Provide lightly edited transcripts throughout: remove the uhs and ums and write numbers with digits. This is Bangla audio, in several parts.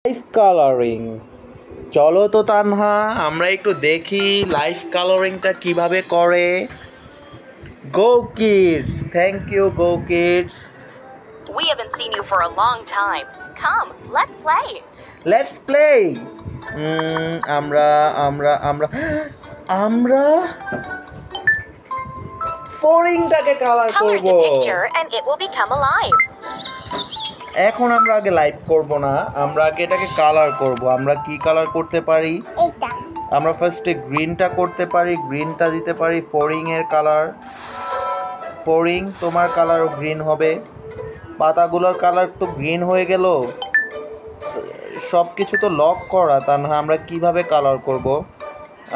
Life colouring. চলো তো তানহা আমরা একটু দেখি লাইফ কালারিংটা কিভাবে করে। Go kids, thank you go kids. We haven't seen you for a long time. Come, let's play. Let's play. আমরা আমরা আমরা আমরা ফোরিংটাকে কালার Color করব। the picture and it will become alive. এখন আমরা আগে লাইভ করব না, আমরা আগে এটাকে কালার করব। আমরা কি কালার করতে পারি? এটা আমরা ফার্স্টে গ্রিনটা করতে পারি, গ্রিনটা দিতে পারি ফোরিং এর কালার। ফোরিং তোমার কালারও গ্রিন হবে। পাতাগুলোর কালার তো গ্রিন হয়ে গেল, সব কিছু তো লক করা, তা না আমরা কিভাবে কালার করব?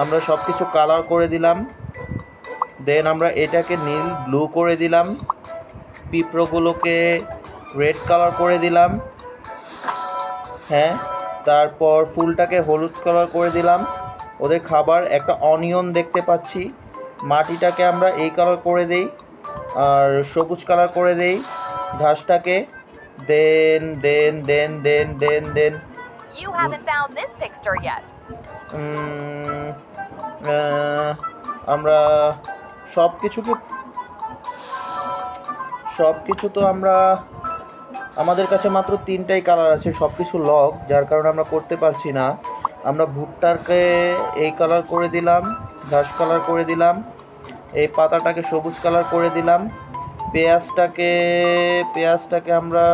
আমরা সব কিছু কালার করে দিলাম, দেন আমরা এটাকে নীল ব্লু করে দিলাম, পিঁপড়োগুলোকে রেড কালার করে দিলাম, হ্যাঁ, তারপর ফুলটাকে হলুদ কালার করে দিলাম। ওদের খাবার একটা অনিয়ন দেখতে পাচ্ছি, মাটিটাকে আমরা এই কালার করে দেই আর সবুজ কালার করে দেই ঘাসটাকে। দেন দেন দেন দেন দেন দেন You haven't found this picture yet. আমরা সব কিছু তো আমরা, আমাদের কাছে মাত্র 3টাই কালার আছে, সব কিছু লক, যার কারণে আমরা করতে পারছি না। আমরা ভুট্টাকে এই কালার করে দিলাম, ঘাস কালার করে দিলাম, এই পাতাটাকে সবুজ কালার করে দিলাম, পেঁয়াজটাকে আমরা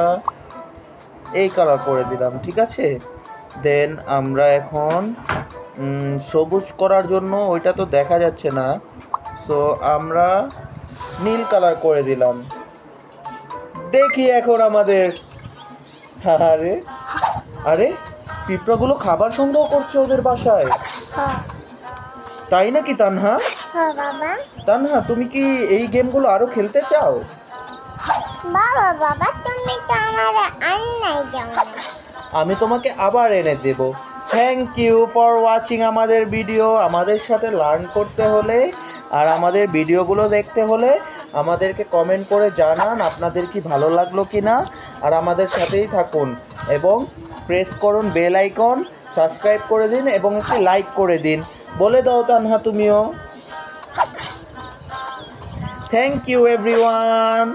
এই কালার করে দিলাম, ঠিক আছে। দেন আমরা এখন সবুজ করার জন্য ওইটা তো দেখা যাচ্ছে না, সো আমরা নীল কালার করে দিলাম। দেখি এখন আমাদের, আরে আরে পিঁপড়াগুলো খাবার সংগ্রহ করছে ওদের বাসায়, তাই নাকি তানহা? হ্যাঁ বাবা। তানহা তুমি কি এই গেমগুলো আরো খেলতে চাও? বাবা বাবা তুমি তো আমার আন্নাই যাও না। আমি তোমাকে আবার এনে দেব। থ্যাংক ইউ ফর ওয়াচিং আমাদের ভিডিও। আমাদের সাথে লার্ন করতে হলে আর আমাদের ভিডিওগুলো দেখতে হলে আমাদেরকে কমেন্ট করে জানান আপনাদের কি ভালো লাগলো কি না, আর আমাদের সাথেই থাকুন এবং প্রেস করুন বেল আইকন, সাবস্ক্রাইব করে দিন এবং একটি লাইক করে দিন। বলে দাও তানহা তুমিও। Thank you everyone.